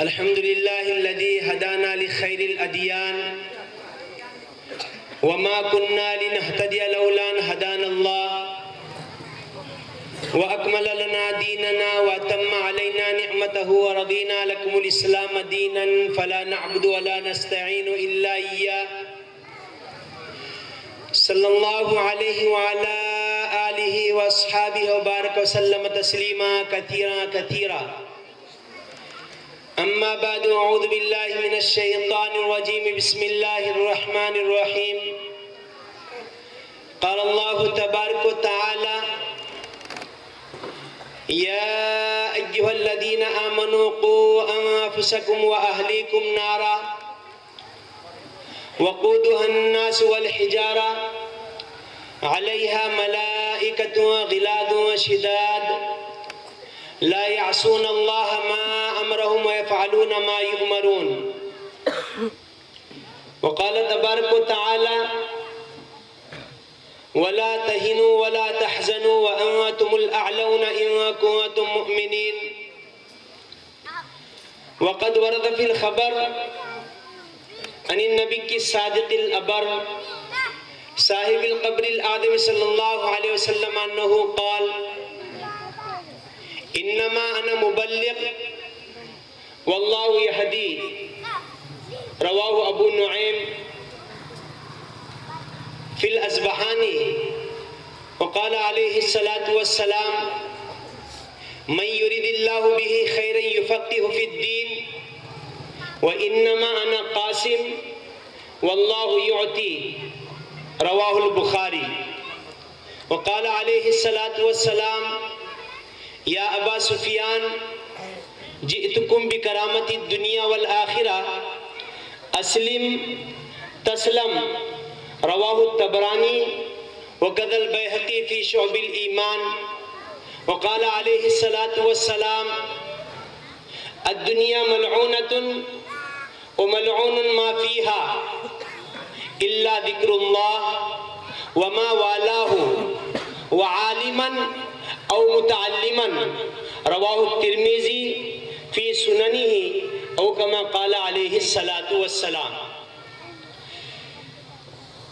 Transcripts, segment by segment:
الحمد لله الذي هدانا لخير الأديان وما كنا لنهتدي لولا أن هدانا الله وأكمل لنا ديننا وأتم علينا نعمته ورضينا لكم الإسلام دينا فلا نعبد ولا نستعين إلا إياه صلى الله عليه وعلى آله وأصحابه وبارك وسلم تسليما كثيرا كثيرا. أما بعد، أعوذ بالله من الشيطان الرجيم. بسم الله الرحمن الرحيم. قال الله تبارك وتعالى: يا أيها الذين آمنوا قوا أنفسكم وأهليكم نارا وقودها الناس والحجارة عليها ملائكة غلاظ شداد لا يعصون الله ما أمرهم ويفعلون ما يؤمرون. وقال تبارك وتعالى: ولا تهنوا ولا تحزنوا وأنتم الأعلون إن كنتم مؤمنين. وقد ورد في الخبر عن النبي الصادق الأبر صاحب القبر الآدم صلى الله عليه وسلم أنه قال: إنما أنا مبلغ والله يهدي. رواه أبو نعيم في الأصبهاني. وقال عليه الصلاة والسلام: من يريد الله به خيرا يفقهه في الدين وإنما أنا قاسم والله يعطي. رواه البخاري. وقال عليه الصلاة والسلام: يا أبا سفيان جئتكم بكرامة الدنيا والآخرة أسلم تسلم. رواه الطبراني وكذا البيهقي في شعب الإيمان. وقال عليه الصلاة والسلام: الدنيا ملعونة وملعون ما فيها إلا ذكر الله وما والاه وعالما أو متعلما. رواه الترمذي في سننه أو كما قال عليه الصلاة والسلام.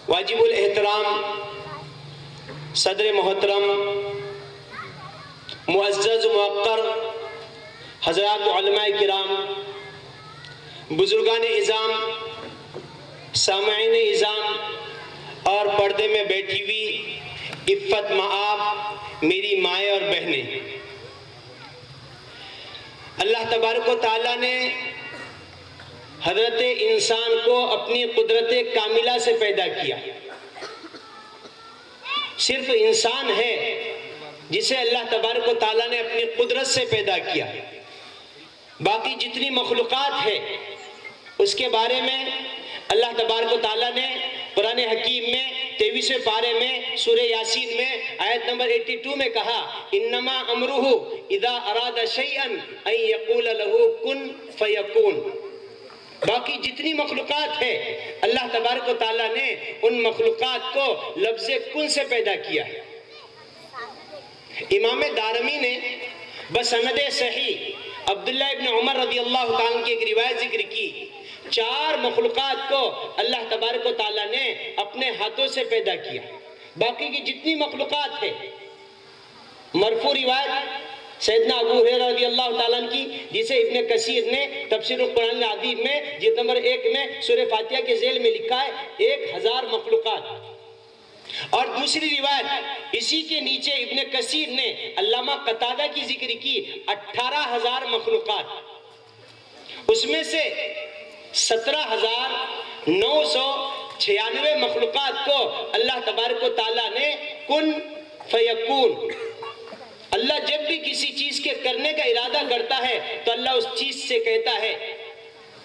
واجب الاحترام صدر محترم معزز موقر حضرات علماء کرام، بزرگان اعظام، سامعین اعظام اور پردے میں بیٹھی ہوئی عفت مآب میری مائیں اور بہنیں، اللہ تبارک و تعالیٰ نے حضرت انسان کو اپنی قدرت کاملہ سے پیدا کیا. صرف انسان ہے جسے اللہ تبارک و تعالیٰ نے اپنی قدرت سے پیدا کیا. باقی جتنی مخلوقات ہے اس کے بارے میں اللہ تبارک و تعالیٰ نے قرآن حکیم میں 23ویں پارے میں سورہ یاسین میں آیت نمبر 82 میں کہا: انما امرہ اذا اراد شیئا ان یقول لہ کن فیکون. باقی جتنی مخلوقات ہے اللہ تبارک و تعالیٰ نے ان مخلوقات کو لفظ کن سے پیدا کیا ہے. امام دارمی نے بسند صحیح عبداللہ ابن عمر رضی اللہ تعالیٰ کی ایک روایت ذکر کی. 4 مخلوقات کو اللہ تبارک و تعالیٰ نے اپنے ہاتھوں سے پیدا کیا. باقی کی جتنی مخلوقات ہے، مرفوع روایت سیدنا ابو ہریرہ رضی اللہ تعالیٰ کی، جسے ابن کثیر نے تفسیر القرآن العظیم میں جلد نمبر 1 میں سورہ فاتحہ کے ذیل میں لکھا ہے 1000 مخلوقات. اور دوسری روایت اسی کے نیچے ابن کثیر نے علامہ قتادہ کی ذکر کی 18000 مخلوقات. اس میں سے 17996 مخلوقات کو اللہ تبارک و تعالیٰ نے کن فیکون. اللہ جب بھی کسی چیز کے کرنے کا ارادہ کرتا ہے تو اللہ اس چیز سے کہتا ہے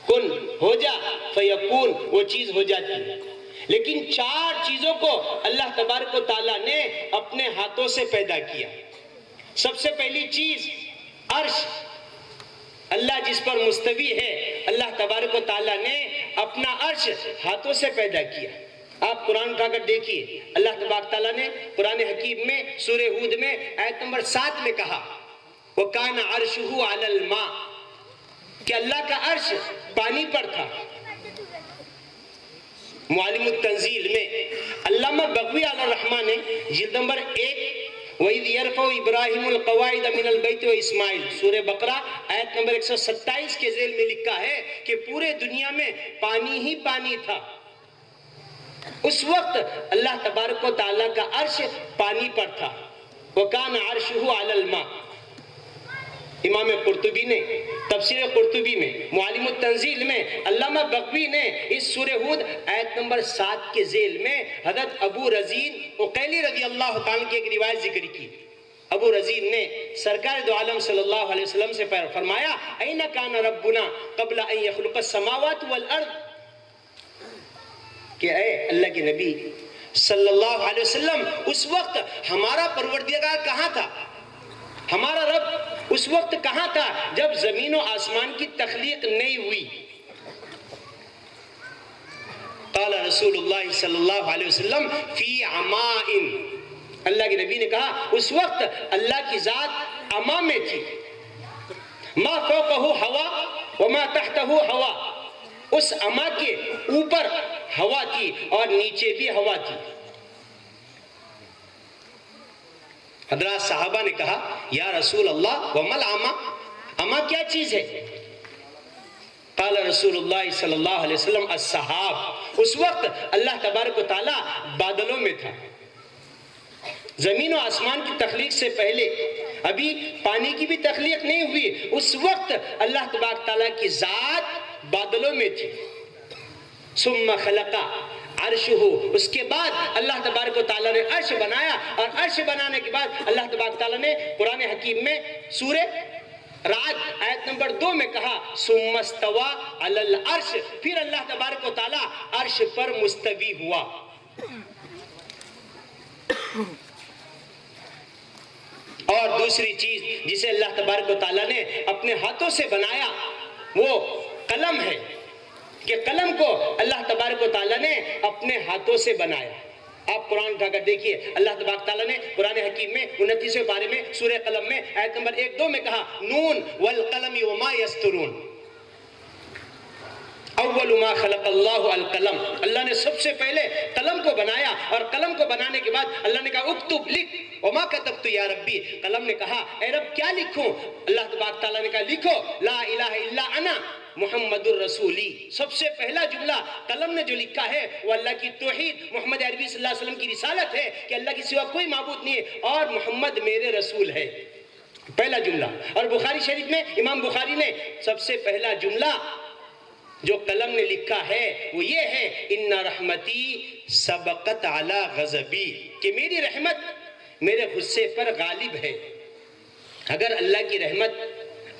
کن ہو جا فیکون، وہ چیز ہو جاتی ہے. لیکن 4 چیزوں کو اللہ تبارک و تعالیٰ نے اپنے ہاتھوں سے پیدا کیا. سب سے پہلی چیز عرش، اللہ جس پر مستوی ہے، اللہ تبارک و تعالیٰ نے اپنا عرش ہاتھوں سے پیدا کیا. آپ قرآن کا اگر دیکھیے، اللہ تبارک تعالیٰ نے قرآن حکیم میں سورہ ہود میں آیت نمبر 7 میں کہا: وَكَانَ عَرْشُهُ عَلَى الْمَاءِ. کہ اللہ کا عرش پانی پر تھا۔ معالم التنزیل میں علامہ بغوی علیہ الرحمن نے جلد نمبر 1 وَإِذْ يَرْفَعُ إِبْرَاهِيمُ الْقَوَاعِدَ مِنَ الْبَيْتِ وَإِسْمَاعِيلُ سورہ بقرہ آیت نمبر 127 کے ذیل میں لکھا ہے کہ پورے دنیا میں پانی ہی پانی تھا۔ اس وقت اللہ تبارک و تعالیٰ کا عرش پانی پر تھا۔ وَكَانَ عَرْشُهُ عَلَى الْمَاءِ امام قرطبی نے تفسیر قرطبی میں، معالم التنزیل میں علامہ بغوی نے اس سورہ ہود آیت نمبر 7 کے ذیل میں حضرت ابو رزین عقیلی رضی اللہ تعالیٰ کی ایک روایت ذکر کی۔ ابو رزین نے سرکار دو عالم صلی اللہ علیہ وسلم سے فرمایا اَيْنَ كَانَ رَبُّنَا قَبْلَ أَن يَخْلُقَ السَّمَاوَاتُ وَالْأَرْضِ، کہ اے اللہ کے نبی صلی اللہ علیہ وسلم اس وقت ہمارا پروردگار کہاں تھا، ہمارا رب اس وقت کہاں تھا جب زمین و آسمان کی تخلیق نہیں ہوئی؟ قال رسول اللہ صلی اللہ علیہ وسلم فی عماء، اللہ کے نبی نے کہا اس وقت اللہ کی ذات عما میں تھی۔ ما فوقہ ہوا وما تحتہ ہوا، اس عما کے اوپر ہوا تھی اور نیچے بھی ہوا تھی۔ حضرات صحابہ نے کہا یا رسول اللہ وما العما، عما کیا چیز ہے؟ قال رسول اللہ صلی اللہ علیہ وسلم السحاب، اس وقت اللہ تبارک و تعالیٰ بادلوں میں تھا۔ زمین و آسمان کی تخلیق سے پہلے ابھی پانی کی بھی تخلیق نہیں ہوئی، اس وقت اللہ تبارک تعالیٰ کی ذات بادلوں میں تھی۔ ثم خلق عرشہ، اس کے بعد اللہ تبارک و تعالیٰ نے عرش بنایا، اور عرش بنانے کے بعد اللہ تبارک تعالیٰ نے قرآن حکیم میں سورہ رعد آیت نمبر 2 میں کہا ثم استوى علی العرش، پھر اللہ تبارک و تعالیٰ عرش پر مستوی ہوا۔ اور دوسری چیز جسے اللہ تبارک و تعالیٰ نے اپنے ہاتھوں سے بنایا وہ قلم ہے، کہ قلم کو اللہ تبارک و تعالیٰ نے اپنے ہاتھوں سے بنایا۔ آپ قرآن اٹھا کر دیکھیے، اللہ تبارک تعالیٰ نے قرآن حکیم میں 29ویں پارے میں سورہ قلم میں آیت نمبر 1-2 میں کہا نون والقلم وما یسطرون، اول ما خلق اللہ القلم، اللہ نے سب سے پہلے قلم کو بنایا، اور قلم کو بنانے کے بعد اللہ نے کہا اکتب لکھ، وما کتبت یا ربی، قلم نے کہا اے رب کیا لکھوں؟ اللہ تبارک تعالیٰ نے کہا لکھو لا الہ الا انا محمد الرسولی۔ سب سے پہلا جملہ قلم نے جو لکھا ہے وہ اللہ کی توحید، محمد عربی صلی اللہ علیہ وسلم کی رسالت ہے کہ اللہ کی سوا کوئی معبود نہیں ہے اور محمد میرے رسول ہے، پہلا جملہ۔ اور بخاری شریف میں امام بخاری نے سب سے پہلا جملہ جو قلم نے لکھا ہے وہ یہ ہے ان رحمتی سبقت علی غضبی، کہ میری رحمت میرے غصے پر غالب ہے۔ اگر اللہ کی رحمت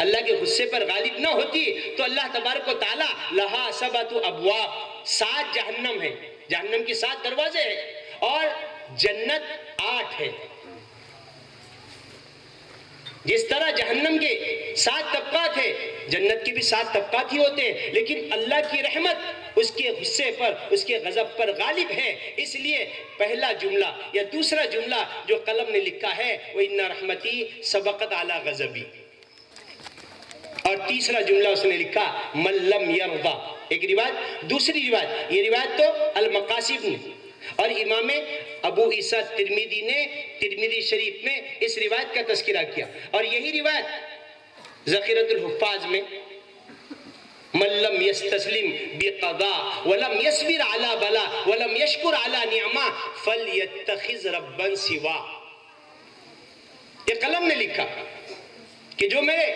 اللہ کے غصے پر غالب نہ ہوتی تو اللہ تبارک و تعالیٰ لہا سبعۃ ابواب، 7 جہنم ہے، جہنم کی 7 دروازے ہیں، اور جنت 8 ہے۔ جس طرح جہنم کے 7 طبقات ہیں، جنت کے بھی 7 طبقات ہی ہوتے ہیں، لیکن اللہ کی رحمت اس کے غصے پر، اس کے غضب پر غالب ہے۔ اس لیے پہلا جملہ یا دوسرا جملہ جو قلم نے لکھا ہے وہ ان رحمتی سبقت علی غضبی، اور تیسرا جملہ اس نے لکھا من لم یرضا۔ ایک روایت، دوسری روایت، یہ روایت تو المقاصد نے، اور امام ابو عیسیٰ ترمذی نے ترمذی شریف میں اس روایت کا تذکرہ کیا، اور یہی روایت ذخیرۃ الحفاظ میں من لم یستسلم بقضاء ولم یصبر علی بلا ولم یشکر علی نعمہ فلیتخذ ربا سوا، یہ قلم نے لکھا کہ جو میرے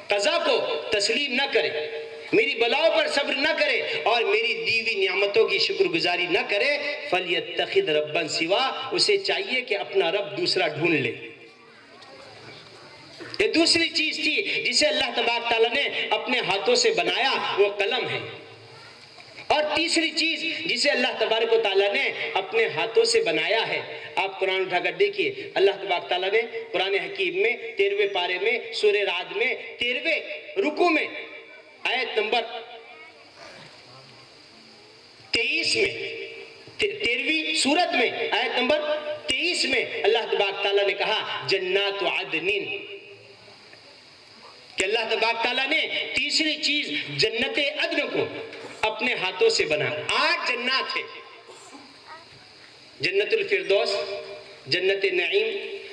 قضا کو تسلیم نہ کرے، میری بلاؤں پر صبر نہ کرے اور میری دیوی نعمتوں کی شکر گزاری نہ کرے فَلْيَتَّخِذْ رَبًّا سِوَا، اسے چاہیے کہ اپنا رب دوسرا ڈھونڈ لے۔ یہ دوسری چیز تھی جسے اللہ تبارک تعالیٰ نے اپنے ہاتھوں سے بنایا، وہ قلم ہے۔ اور تیسری چیز جسے اللہ تبارک و تعالیٰ نے اپنے ہاتھوں سے بنایا ہے، آپ قرآن اٹھا کر دیکھیے، اللہ تبارک تعالیٰ نے قرآن حکیم میں 13ویں پارے میں سورہ رعد میں 13ویں رکوع میں آیت نمبر 23 میں، 13ویں سورت میں آیت نمبر 23 میں اللہ تبارک تعالیٰ نے کہا جنات عدن، کہ اللہ تبارک تعالیٰ نے تیسری چیز جنت عدن کو اپنے ہاتھوں سے بنا. 8 جنات ہیں: جنت الفردوس، جنت نعیم،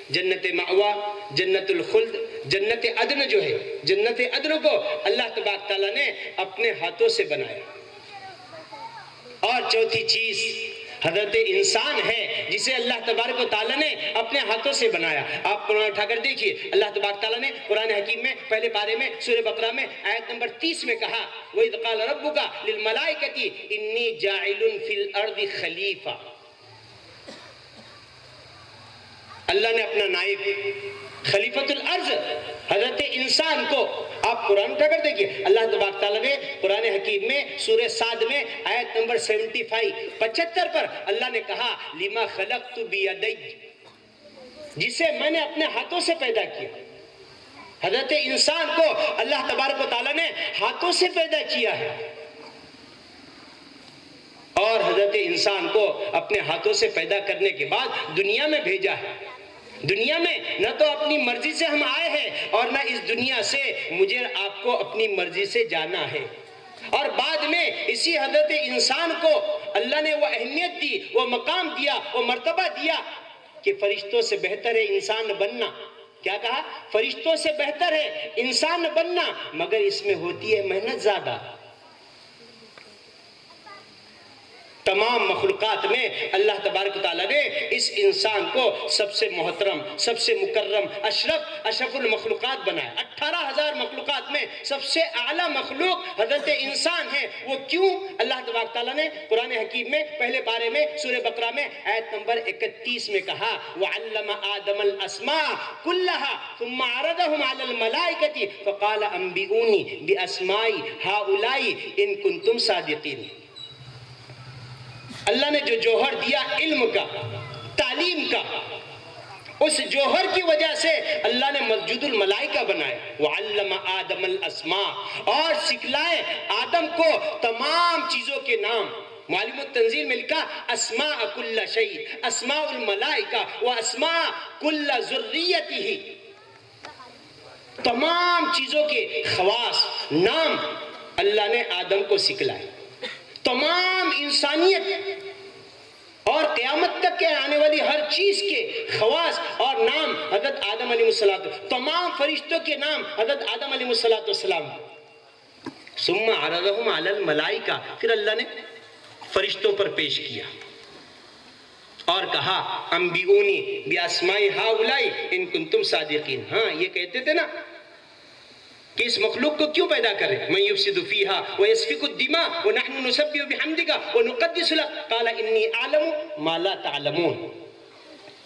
جنت مأوا، جنت الخلد. جنت عدن جو ہے، جنت عدن کو اللہ تبارک تعالیٰ نے اپنے ہاتھوں سے بنایا. اور چوتھی چیز حضرت انسان ہے جسے اللہ تبارک و تعالیٰ نے اپنے ہاتھوں سے بنایا. آپ قرآن اٹھا کر دیکھیے، اللہ تبارک تعالیٰ نے قرآن حکیم میں پہلے پارے میں سورہ بقرہ میں آیت نمبر 30 میں کہا وَإِذْ قَالَ رَبُّكَ لِلْمَلَائِكَةِ إِنِّي جَاعِلٌ فِي الْأَرْضِ خَلِيفَةً. اللہ نے اپنا نائب خلیفۃ الارض حضرت انسان کو، آپ قرآن اٹھا کر دیکھیے، اللہ تبارک تعالیٰ نے قرآن حکیم میں سورہ صاد میں آیت نمبر 75 پر اللہ نے کہا لما خلقت بیدی، جسے میں نے اپنے ہاتھوں سے پیدا کیا. حضرت انسان کو اللہ تبارک و تعالیٰ نے ہاتھوں سے پیدا کیا ہے، اور حضرت انسان کو اپنے ہاتھوں سے پیدا کرنے کے بعد دنیا میں بھیجا ہے. دنیا میں نہ تو اپنی مرضی سے ہم آئے ہیں اور نہ اس دنیا سے مجھے آپ کو اپنی مرضی سے جانا ہے. اور بعد میں اسی حضرت انسان کو اللہ نے وہ اہمیت دی، وہ مقام دیا، وہ مرتبہ دیا کہ فرشتوں سے بہتر ہے انسان بننا. کیا کہا؟ فرشتوں سے بہتر ہے انسان بننا، مگر اس میں ہوتی ہے محنت زیادہ. تمام مخلوقات میں اللہ تبارک و تعالیٰ نے اس انسان کو سب سے محترم، سب سے مکرم، اشرف المخلوقات بنایا. 18,000 مخلوقات میں سب سے اعلیٰ مخلوق حضرت انسان ہے. وہ کیوں؟ اللہ تبارک تعالیٰ نے قرآن حکیم میں پہلے پارے میں سورہ بقرہ میں آیت نمبر 31 میں کہا وَعَلَّمَ آدَمَ الْأَسْمَاءَ كُلَّهَا ثُمَّ عَرَضَهُمْ عَلَى الْمَلَائِكَةِ فَقَالَ أَنْبِئُونِي بِأَسْمَاءِ هَؤُلَاءِ إِن كُنتُمْ صَادِقِينَ. اللہ نے جو جوہر دیا علم کا، تعلیم کا، اس جوہر کی وجہ سے اللہ نے مسجود الملائکہ بنایا. وَعَلَّمَ آدَمَ الْأَسْمَاءَ، اور سکھلائے آدم کو تمام چیزوں کے نام. معلم التنزیل میں لکھا اسماء کل شیء، اسماء الملائکہ و اسماء کل ذریتہ. تمام چیزوں کے خواص، نام اللہ نے آدم کو سکھلائے. تمام انسانیت اور قیامت تک کے آنے والی ہر چیز کے خواص اور نام حضرت آدم علیہ السلام، تمام فرشتوں کے نام حضرت آدم علیہ السلام. ثم عرضهم علی الملائکہ، پھر اللہ نے فرشتوں پر پیش کیا اور کہا انبئونی باسماء ہؤلاء ان کنتم صادقین. ہاں یہ کہتے تھے نا کہ اس مخلوق کو کیوں پیدا کرے؟ من یفسد فیہا ویسفک الدماء ونحن نسبح بحمدک ونقدس لک قال انی اعلم ما لا تعلمون.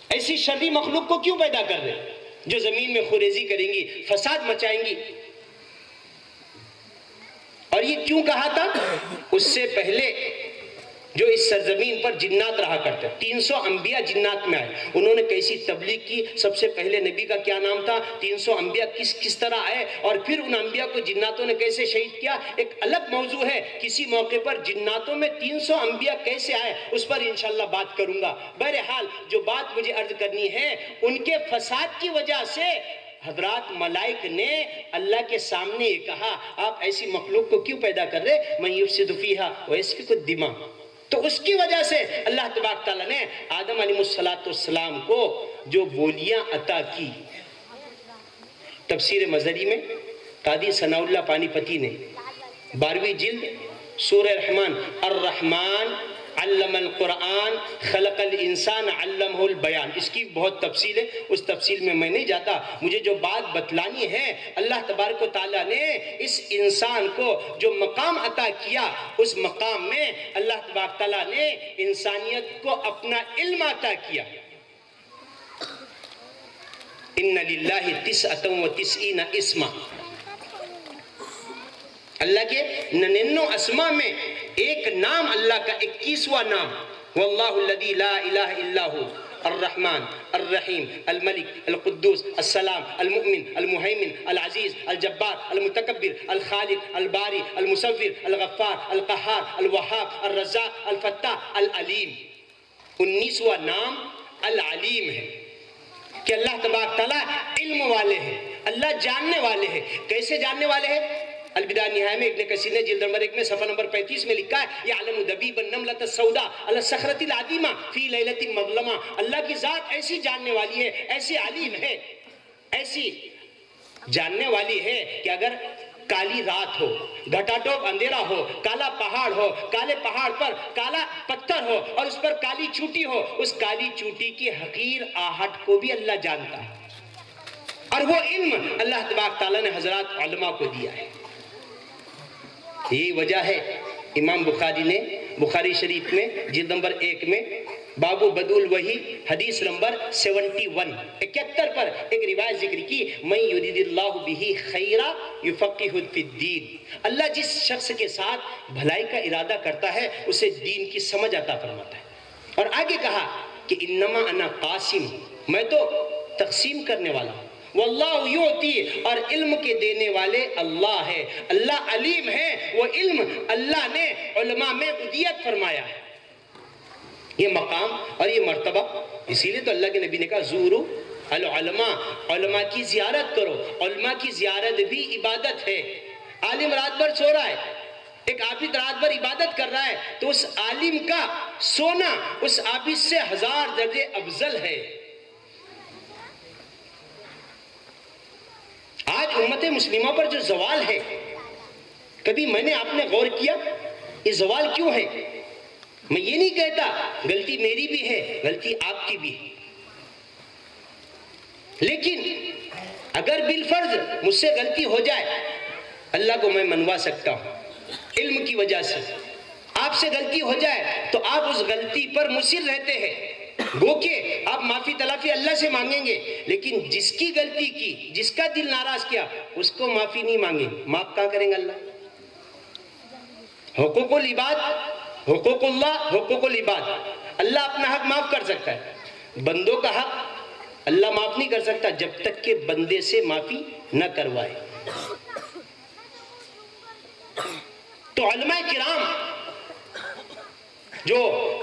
ایسی شرری مخلوق کو کیوں پیدا کر رہے جو زمین میں خوریزی کریں گی، فساد مچائیں گی؟ اور یہ کیوں کہا تھا؟ اس سے پہلے جو اس سرزمین پر جنات رہا کرتے، 300 انبیاء جنات میں آئے. انہوں نے کیسی تبلیغ کی؟ سب سے پہلے نبی کا کیا نام تھا؟ 300 انبیاء کس طرح آئے اور پھر ان انبیاء کو جناتوں نے کیسے شہید کیا؟ ایک الگ موضوع ہے. کسی موقع پر جناتوں میں 300 انبیاء کیسے آئے اس پر انشاءاللہ بات کروں گا. بہرحال جو بات مجھے عرض کرنی ہے، ان کے فساد کی وجہ سے حضرات ملائک نے اللہ کے سامنے یہ کہا آپ ایسی مخلوق کو کیوں پیدا کر رہے؟ من یفسد فیہا ویسفک الدماء. تو اس کی وجہ سے اللہ تبارک تعالیٰ نے آدم علیہ السلام کو جو بولیاں عطا کی. تفسیر مظہری میں قاضی ثناء اللہ پانی پتی نے 12ویں جلد سورہ رحمان، الرحمن علم القرآن خلق الانسان علمہ البیان، اس کی بہت تفصیل ہے، اس تفصیل میں میں نہیں جاتا. مجھے جو بات بتلانی ہے، اللہ تبارک و تعالیٰ نے اس انسان کو جو مقام عطا کیا، اس مقام میں اللہ تبارک تعالیٰ نے انسانیت کو اپنا علم عطا کیا. ان للہ 99 اسما، اللہ کے 99 اسما میں ایک نام اللہ کا 21واں نام، واللہ الذی لا الہ الا ہو الرحمن الرحیم الملک القدوس السلام المؤمن المہیمن العزیز الجبار المتکبر الخالق الباری المصور الغفار القہار الوہاب الرزاق الفتاح العلیم. 19واں نام العلیم ہے کہ اللہ تبارک تعالیٰ علم والے ہیں. اللہ جاننے والے ہیں. کیسے جاننے والے ہیں؟ البدایہ نہایہ میں ابن کثیر نے جلد نمبر 1 میں صفحہ نمبر 35 میں لکھا ہے یعلم دبیب النملۃ السوداء علی الصخرۃ العظیمہ فی لیلۃ مظلمہ. اللہ کی ذات ایسی جاننے والی ہے، ایسی علیم ہے، ایسی جاننے والی ہے کہ اگر کالی رات ہو، گھٹاٹوپ اندھیرا ہو، کالا پہاڑ ہو، کالے پہاڑ پر کالا پتھر ہو اور اس پر کالی چوٹی ہو، اس کالی چوٹی کی حقیر آہٹ کو بھی اللہ جانتا ہے. اور وہ علم اللہ تبارک تعالیٰ نے حضرات علماء کو دیا ہے. یہی وجہ ہے امام بخاری نے بخاری شریف میں جلد نمبر 1 میں باب بدء الوحی حدیث نمبر 71 پر ایک روایت ذکر کی من یرید اللہ بہ خیرا یفقہہ فی الدین. اللہ جس شخص کے ساتھ بھلائی کا ارادہ کرتا ہے اسے دین کی سمجھ عطا فرماتا ہے. اور آگے کہا کہ انما انا قاسم، میں تو تقسیم کرنے والا ہوں. واللہ یعطی، اور علم کے دینے والے اللہ ہے. اللہ علیم ہے، وہ علم اللہ نے علماء میں عطیت فرمایا ہے. یہ مقام اور یہ مرتبہ، اسی لیے تو اللہ کے نبی نے کہا زورو العلماء، علماء کی زیارت کرو. علماء کی زیارت بھی عبادت ہے. عالم رات بھر سو رہا ہے، ایک عابد رات بھر عبادت کر رہا ہے، تو اس عالم کا سونا اس عابد سے 1000 درجے افضل ہے. آج امت مسلمہ پر جو زوال ہے، کبھی میں نے آپ نے غور کیا یہ زوال کیوں ہے؟ میں یہ نہیں کہتا غلطی میری بھی ہے، غلطی آپ کی بھی ہے، لیکن اگر بالفرض مجھ سے غلطی ہو جائے اللہ کو میں منوا سکتا ہوں علم کی وجہ سے. آپ سے غلطی ہو جائے تو آپ اس غلطی پر مصر رہتے ہیں، گو کہ آپ معافی تلافی اللہ سے مانگیں گے، لیکن جس کی غلطی کی، جس کا دل ناراض کیا، اس کو معافی نہیں مانگیں. معاف کہاں کریں گے اللہ؟ حقوق العباد، حقوق اللہ، حقوق العباد. اللہ اپنا حق معاف کر سکتا ہے، بندوں کا حق اللہ معاف نہیں کر سکتا جب تک کہ بندے سے معافی نہ کروائے. تو علماء کرام جو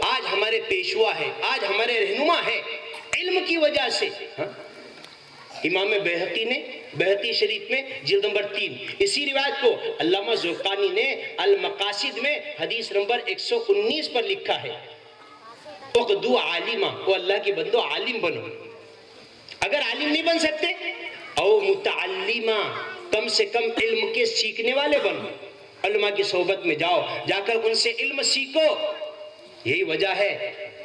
آج ہمارے پیشوا ہے، آج ہمارے رہنما ہے، علم کی وجہ سے. امام بہقی نے بہقی شریف میں جلد نمبر 3 اسی روایت کو علامہ زرقانی نے المقاصد میں حدیث نمبر 119 پر لکھا ہے اقدو عالمہ، وہ اللہ کے بندو عالم بنو. اگر عالم نہیں بن سکتے او متعلمہ، کم سے کم علم کے سیکھنے والے بنو. علماء کی صحبت میں جاؤ، جا کر ان سے علم سیکھو. یہی وجہ ہے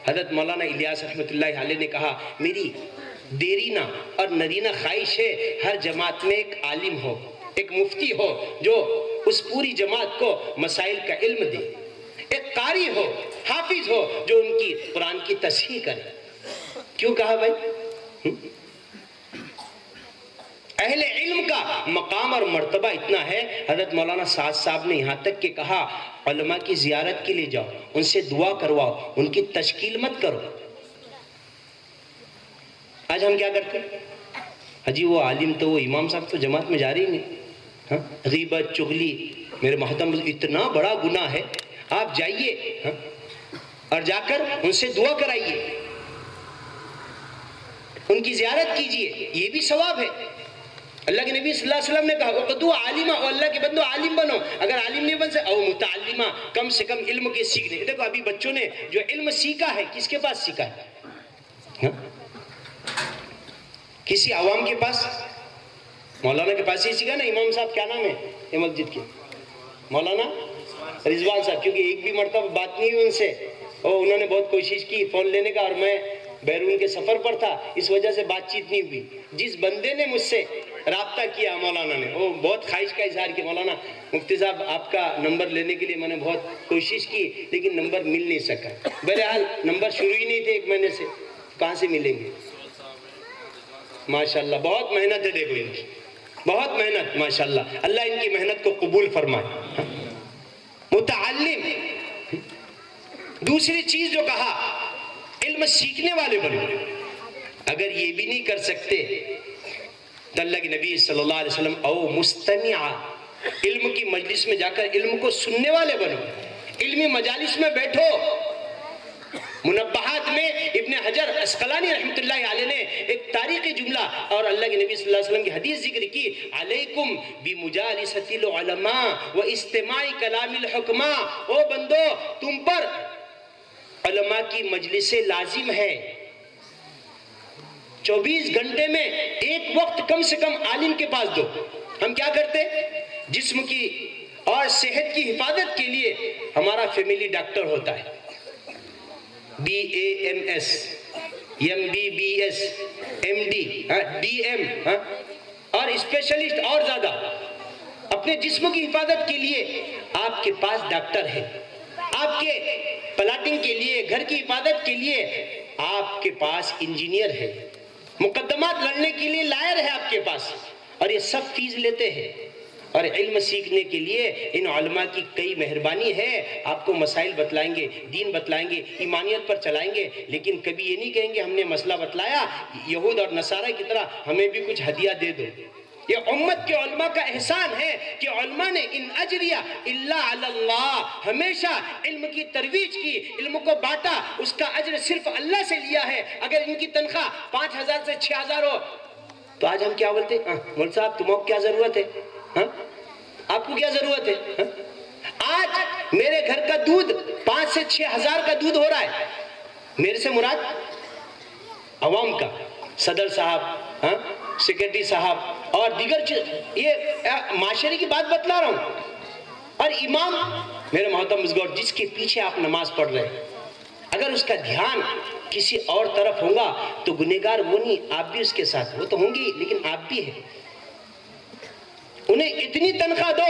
حضرت مولانا الیاس رحمۃ اللہ علیہ نے کہا میری دیرینہ اور نرینہ خواہش ہے ہر جماعت میں ایک عالم ہو، ایک مفتی ہو جو اس پوری جماعت کو مسائل کا علم دے، ایک قاری ہو، حافظ ہو جو ان کی قرآن کی تصحیح کرے. کیوں کہا بھائی؟ اہل علم کا مقام اور مرتبہ اتنا ہے، حضرت مولانا سعد صاحب نے یہاں تک کہ کہا علماء کی زیارت کے لیے جاؤ، ان سے دعا کرواؤ، ان کی تشکیل مت کرو. آج ہم کیا کرتے ہیں؟ حجی وہ عالم تو وہ امام صاحب تو جماعت میں جا رہی نہیں. غیبت، چغلی، میرے محترم اتنا بڑا گناہ ہے. آپ جائیے اور جا کر ان سے دعا کرائیے، ان کی زیارت کیجئے، یہ بھی ثواب ہے. اللہ کے نبی صلی اللہ علیہ وسلم نے کہا اقدو عالمہ، اور اللہ کے بندو عالم بنو. اگر عالم نہیں بن سکے او متعلمہ، کم سے کم علم کے سیکھنے. دیکھو ابھی بچوں نے جو علم سیکھا ہے کس کے پاس سیکھا ہے؟ کسی عوام کے پاس؟ مولانا کے پاس ہی سیکھا نا. امام صاحب کیا نام ہے یہ مسجد کے؟ مولانا رضوان صاحب. کیونکہ ایک بھی مرتبہ بات نہیں ہوئی ان سے، اور انہوں نے بہت کوشش کی فون لینے کا، اور میں بیرون کے سفر پر تھا، اس وجہ سے بات چیت نہیں ہوئی. جس بندے نے مجھ سے رابطہ کیا مولانا نے، وہ بہت خواہش کا اظہار کیا مولانا مفتی صاحب آپ کا نمبر لینے کے لیے میں نے بہت کوشش کی لیکن نمبر مل نہیں سکا. بہرحال نمبر شروع ہی نہیں تھے 1 مہینے سے، کہاں سے ملیں گے؟ ماشاءاللہ بہت محنت ہے، دیکھو ان کی بہت محنت، ماشاءاللہ اللہ ان کی محنت کو قبول فرمائے. متعلم. دوسری چیز جو کہا علم سیکھنے والے بنو. اگر یہ بھی نہیں کر سکتے تو اللہ کے نبی صلی اللہ علیہ وسلم او مستمع، علم کی مجلس میں جا کر علم کو سننے والے بنو. علمی مجالس میں بیٹھو، منبہات میں ابن حجر اسقلانی رحمۃ اللہ علیہ نے ایک تاریخی جملہ اور اللہ کے نبی صلی اللہ علیہ وسلم کی حدیث ذکر کی، علیکم بمجالست العلماء و استماع کلام الحکماء، او بندو تم پر علماء کی مجلس لازم ہے، 24 گھنٹے میں ایک وقت کم سے کم عالم کے پاس دو۔ ہم کیا کرتے؟ جسم کی اور صحت کی حفاظت کے لیے ہمارا فیملی ڈاکٹر ہوتا ہے، BAMS MBBS MD DM اور اسپیشلسٹ اور زیادہ۔ اپنے جسم کی حفاظت کے لیے آپ کے پاس ڈاکٹر ہے، آپ کے پلاٹنگ کے لیے، گھر کی حفاظت کے لیے آپ کے پاس انجینئر ہے، مقدمات لڑنے کے لیے لائر ہے آپ کے پاس، اور یہ سب فیس لیتے ہیں۔ اور علم سیکھنے کے لیے ان علماء کی کئی مہربانی ہے، آپ کو مسائل بتلائیں گے، دین بتلائیں گے، ایمانیت پر چلائیں گے، لیکن کبھی یہ نہیں کہیں گے ہم نے مسئلہ بتلایا، یہود اور نصارہ کی طرح ہمیں بھی کچھ ہدیہ دے دو۔ یہ امت کے علماء کا احسان ہے کہ علماء نے ان اجریہ الا علی اللہ، ہمیشہ علم کی ترویج کی، علم کو بانٹا، اس کا اجر صرف اللہ سے لیا ہے۔ اگر ان کی تنخواہ 5,000 سے 6,000 ہو تو آج ہم کیا بولتے ہیں؟ مول صاحب تمہیں کیا ضرورت ہے؟ آپ کو کیا ضرورت ہے؟ آج میرے گھر کا دودھ 5 سے 6,000 کا دودھ ہو رہا ہے، میرے سے مراد عوام کا، صدر صاحب، سیکرٹری صاحب اور دیگر چیز، یہ معاشرے کی بات بتلا رہا ہوں۔ اور امام میرے محترم بزرگ جس کے پیچھے آپ نماز پڑھ رہے ہیں، اگر اس کا دھیان کسی اور طرف ہوگا تو گنہگار وہ نہیں، آپ بھی اس کے ساتھ، وہ تو ہوں گی لیکن آپ بھی ہیں۔ انہیں اتنی تنخواہ دو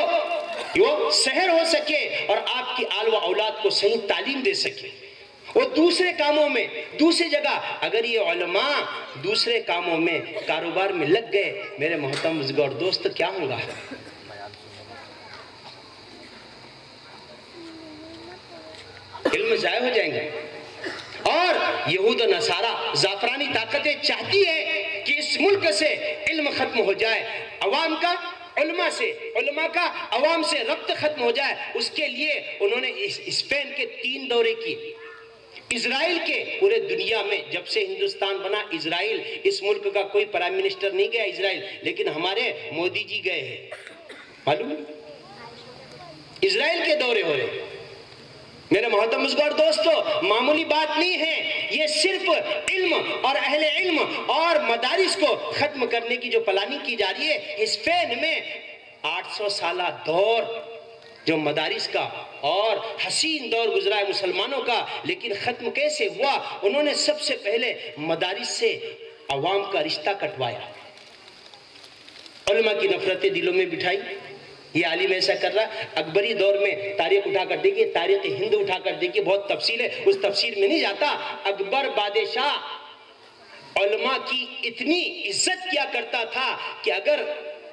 کہ وہ سحر ہو سکے اور آپ کی آل و اولاد کو صحیح تعلیم دے سکے۔ وہ دوسرے کاموں میں، دوسری جگہ، اگر یہ علماء دوسرے کاموں میں، کاروبار میں لگ گئے، میرے محترم بزرگ اور دوست، کیا ہوگا؟ علم ضائع ہو جائیں گے۔ اور یہود و نصارہ زعفرانی طاقتیں چاہتی ہے کہ اس ملک سے علم ختم ہو جائے، عوام کا علماء سے، علماء کا عوام سے ربط ختم ہو جائے۔ اس کے لیے انہوں نے اسپین کے 3 دورے کیے، اسرائیل کے، پورے دنیا میں جب سے ہندوستان بنا اسرائیل، اس ملک کا کوئی پرائم منسٹر نہیں گیا اسرائیل، لیکن ہمارے مودی جی گئے ہیں، معلوم ہے؟ اسرائیل کے دورے ہو رہے۔ میرے محترم بزرگ دوستو، معمولی بات نہیں ہے، یہ صرف علم اور اہل علم اور مدارس کو ختم کرنے کی جو پلاننگ کی جا رہی ہے۔ اسپین میں 800 سالہ دور جو مدارس کا اور حسین دور گزرا ہے مسلمانوں کا، لیکن ختم کیسے ہوا؟ انہوں نے سب سے پہلے مدارس سے عوام کا رشتہ کٹوایا، علماء کی نفرتیں دلوں میں بٹھائی۔ یہ عالم ایسا کر رہا، اکبری دور میں تاریخ اٹھا کر دیکھیے، تاریخ ہند اٹھا کر دیکھیے، بہت تفصیل ہے، اس تفصیل میں نہیں جاتا۔ اکبر بادشاہ علماء کی اتنی عزت کیا کرتا تھا کہ اگر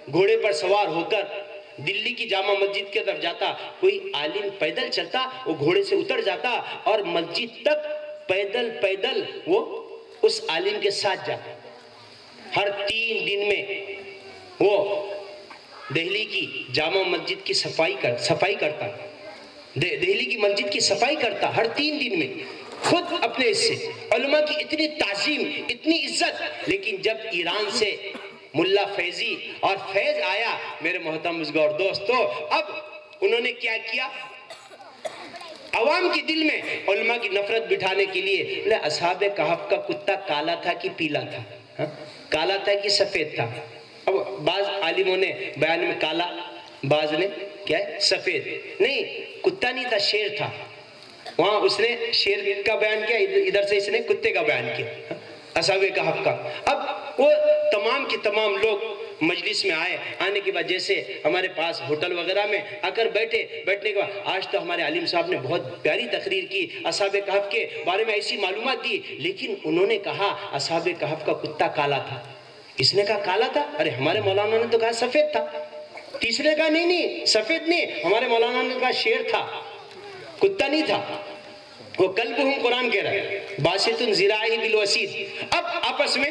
گھوڑے پر سوار ہو کر دلی کی جامع مسجد کی طرف جاتا، کوئی عالم پیدل چلتا، وہ گھوڑے سے اتر جاتا اور مسجد تک پیدل وہ اس عالم کے ساتھ جاتا۔ ہر 3 دن میں وہ دہلی کی جامع مسجد کی صفائی کرتا، دہلی کی مسجد کی صفائی کرتا ہر 3 دن میں، خود اپنے اس سے۔ علماء کی اتنی تعظیم، اتنی عزت، لیکن جب ایران سے ملا فیضی اور فیض آیا، میرے محترم بزرگ اور دوستو، اب انہوں نے کیا کیا؟ عوام کی دل میں علماء کی نفرت بٹھانے کے لیے اصحاب کہف کا کتا کالا تھا کہ پیلا تھا؟ کالا تھا کہ سفید تھا؟ اب بعض عالموں نے بیان میں کالا، بعض نے کیا ہے سفید، نہیں، کتا نہیں تھا، شیر تھا۔ وہاں اس نے شیر کا بیان کیا، ادھر سے اس نے کتے کا بیان کیا، اصحاب کہف کا۔ اب وہ تمام کے تمام لوگ مجلس میں آئے، آنے کے بعد جیسے ہمارے پاس ہوٹل وغیرہ میں آ کر بیٹھنے کے بعد، آج تو ہمارے عالم صاحب نے بہت پیاری تقریر کی، اصحاب کہف کے بارے میں ایسی معلومات دی، لیکن انہوں نے کہا اصحاب کہف کا کتا کالا تھا۔ اس نے کہا کالا تھا، ارے ہمارے مولانا نے تو کہا سفید تھا۔ تیسرے نے کہا نہیں سفید نہیں، ہمارے مولانا نے کہا شیر تھا، کتا نہیں تھا۔ وہ کلبہم قرآن کہہ رہا ہے، باسط ذراعہ بالوسید۔ اب آپس میں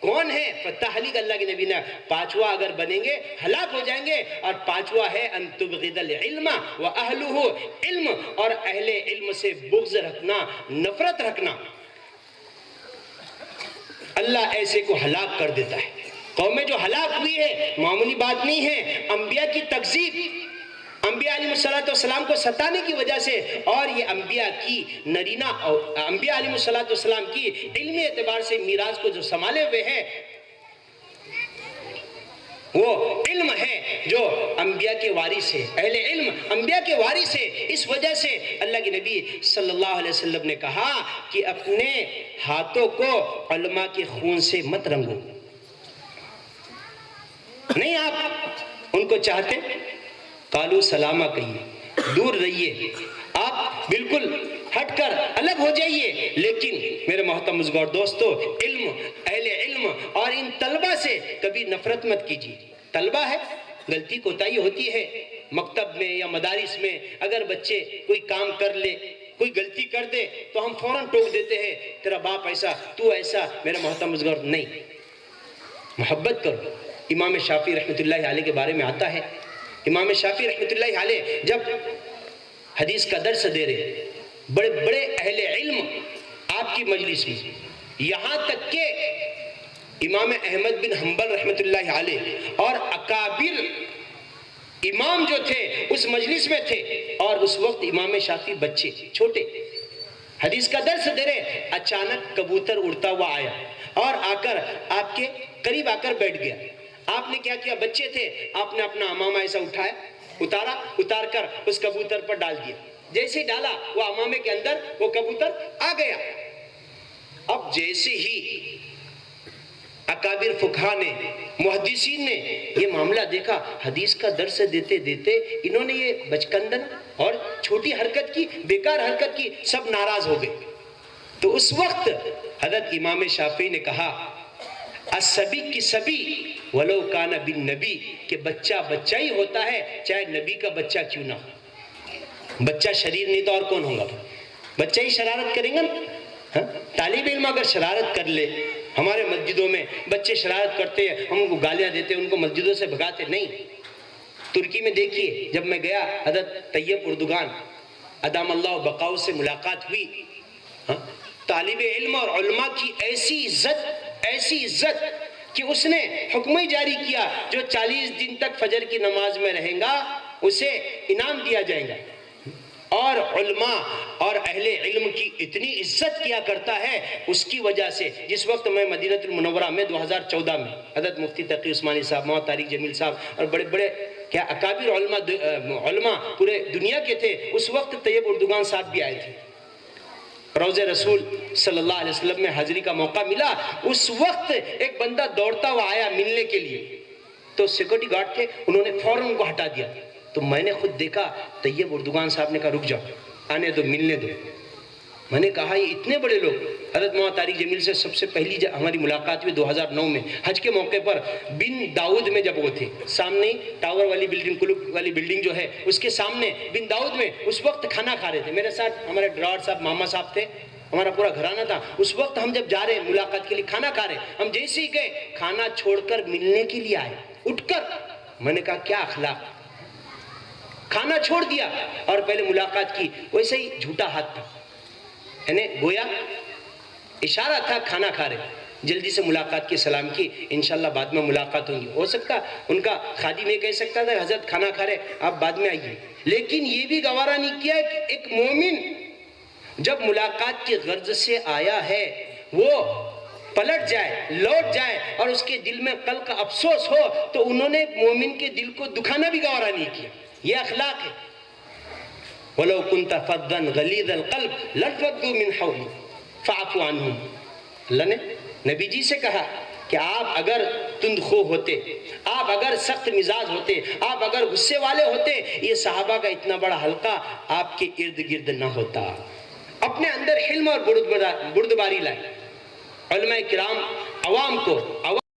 کون ہے؟ فتحلیق، اللہ کے نبی نے پانچواں اگر بنیں گے ہلاک ہو جائیں گے، اور پانچواں ہے ان تبغض العلم واہلہ، علم اور اہل علم سے بغض رکھنا، نفرت رکھنا۔ اللہ ایسے کو ہلاک کر دیتا ہے۔ قومیں جو ہلاک ہوئی ہے معمولی بات نہیں ہے، انبیاء کی تکذیب، انبیاء علیہ السلام کو ستانے کی وجہ سے، اور یہ انبیاء کی نرینہ، انبیاء علیہ السلام کی علمی اعتبار سے میراث کو جو سنبھالے ہوئے ہیں وہ علم ہے جو انبیاء کے وارث ہے، اہل علم انبیاء کے وارث ہے۔ اس وجہ سے اللہ کے نبی صلی اللہ علیہ وسلم نے کہا کہ اپنے ہاتھوں کو علماء کے خون سے مت رنگو۔ نہیں آپ ان کو چاہتے، قالو سلامہ کہیے، دور رہیے، آپ بالکل ہٹ کر الگ ہو جائیے، لیکن میرے محترم بزرگوں اور دوستو، علم، اہل علم اور ان طلبہ سے کبھی نفرت مت کیجیے۔ طلبہ ہے، غلطی کوتاہی ہوتی ہے، مکتب میں یا مدارس میں اگر بچے کوئی کام کر لے، کوئی غلطی کر دے تو ہم فوراً ٹوک دیتے ہیں، تیرا باپ ایسا، تو ایسا۔ میرے محترم بزرگوں، نہیں، محبت کرو۔ امام شافعی رحمۃ اللہ علیہ کے بارے میں آتا ہے، امام شافعی رحمۃ اللہ علیہ جب حدیث کا درس دے رہے، بڑے بڑے اہل علم آپ کی مجلس میں، یہاں تک کہ امام احمد بن حنبل رحمۃ اللہ علیہ اور اکابر امام جو تھے اس مجلس میں تھے، اور اس وقت امام شافعی بچے چھوٹے حدیث کا درس دے رہے، اچانک کبوتر اڑتا ہوا آیا اور آ کر آپ کے قریب آ کر بیٹھ گیا۔ آپ نے کیا کیا؟ بچے تھے، آپ نے اپنا امامہ ایسا اٹھایا، اتار کر اس کبوتر پر ڈال دیا۔ جیسے ڈالا وہ امامے کے اندر وہ کبوتر آ گیا۔ اب جیسے ہی اکابر فقہا نے، محدثین نے یہ معاملہ دیکھا، حدیث کا درس دیتے دیتے انہوں نے یہ بچکندن اور چھوٹی حرکت کی، بیکار حرکت کی، سب ناراض ہو گئے۔ تو اس وقت حضرت امام شافعی نے کہا، الصبی کی صبی ولو کان بالنبی، کہ بچہ بچہ ہی ہوتا ہے چاہے نبی کا بچہ کیوں نہ ہو۔ بچہ شریر نہیں تو اور کون ہوگا؟ بچہ ہی شرارت کریں گا نا۔ طالب علم اگر شرارت کر لے، ہمارے مسجدوں میں بچے شرارت کرتے ہیں، ہم ان کو گالیاں دیتے ہیں، ان کو مسجدوں سے بھگاتے نہیں۔ ترکی میں دیکھیے، جب میں گیا حضرت طیب اردگان ادام اللہ بقاؤ سے ملاقات ہوئی، طالب علم اور علماء کی ایسی عزت کہ اس نے حکم ہی جاری کیا، جو 40 دن تک فجر کی نماز میں رہیں گا اسے انعام دیا جائے گا۔ اور علماء اور اہل علم کی اتنی عزت کیا کرتا ہے، اس کی وجہ سے جس وقت میں مدینہ المنورہ میں 2014 میں حضرت مفتی تقی عثمانی صاحب، مولانا طارق جمیل صاحب اور بڑے بڑے کیا اکابر علماء پورے دنیا کے تھے، اس وقت طیب اردگان صاحب بھی آئے تھے۔ روضہ رسول صلی اللہ علیہ وسلم میں حاضری کا موقع ملا، اس وقت ایک بندہ دوڑتا ہوا آیا ملنے کے لیے، تو سیکورٹی گارڈ تھے، انہوں نے فوراً ان کو ہٹا دیا۔ تو میں نے خود دیکھا، طیب اردگان صاحب نے کہا رک جاؤ، آنے دو، ملنے دو۔ میں نے کہا یہ اتنے بڑے لوگ۔ حضرت مولانا طارق جمیل سے سب سے پہلی ہماری ملاقات ہوئی 2009 میں حج کے موقع پر، بن داؤد میں جب وہ تھے، سامنے ٹاور والی بلڈنگ، کلوب والی بلڈنگ جو ہے اس کے سامنے بن داؤد میں، اس وقت کھانا کھا رہے تھے۔ میرے ساتھ ہمارے ڈراور صاحب، ماما صاحب تھے، ہمارا پورا گھرانہ تھا۔ اس وقت ہم جب جا رہے ہیں ملاقات کے لیے، کھانا کھا رہے ہیں، ہم جیسے ہی گئے کھانا چھوڑ کر ملنے کے لیے آئے، اٹھ کر۔ میں نے کہا کیا اخلاق، کھانا چھوڑ دیا اور پہلے ملاقات کی۔ ویسے ہی جھوٹا ہاتھ تھا، یعنی گویا اشارہ تھا کھانا کھا رہے، جلدی سے ملاقات کی، سلام کی، انشاءاللہ بعد میں ملاقات ہوں گی۔ ہو سکتا ان کا خادم یہ کہہ سکتا تھا حضرت کھانا کھا رہے، آپ بعد میں آئیے، لیکن یہ بھی گوارا نہیں کیا کہ ایک مومن جب ملاقات کی غرض سے آیا ہے وہ پلٹ جائے، لوٹ جائے اور اس کے دل میں قلق کا افسوس ہو، تو انہوں نے مومن کے دل کو دکھانا بھی گوارا نہیں کیا۔ یہ اخلاق ہے۔ وَلَوْ كُنْتَ فَضًّا غَلِيظَ الْقَلْبِ لَانفَضُّوا مِنْ حَوْلِكَ فَاعْفُ عَنْهُمْ۔ اللہ نے نبی جی سے کہا کہ آپ اگر تند خو ہوتے، آپ اگر سخت مزاج ہوتے، آپ اگر غصے والے ہوتے، یہ صحابہ کا اتنا بڑا حلقہ آپ کے ارد گرد نہ ہوتا۔ اپنے اندر حلم اور بردباری لائے۔ علماء کرام عوام کو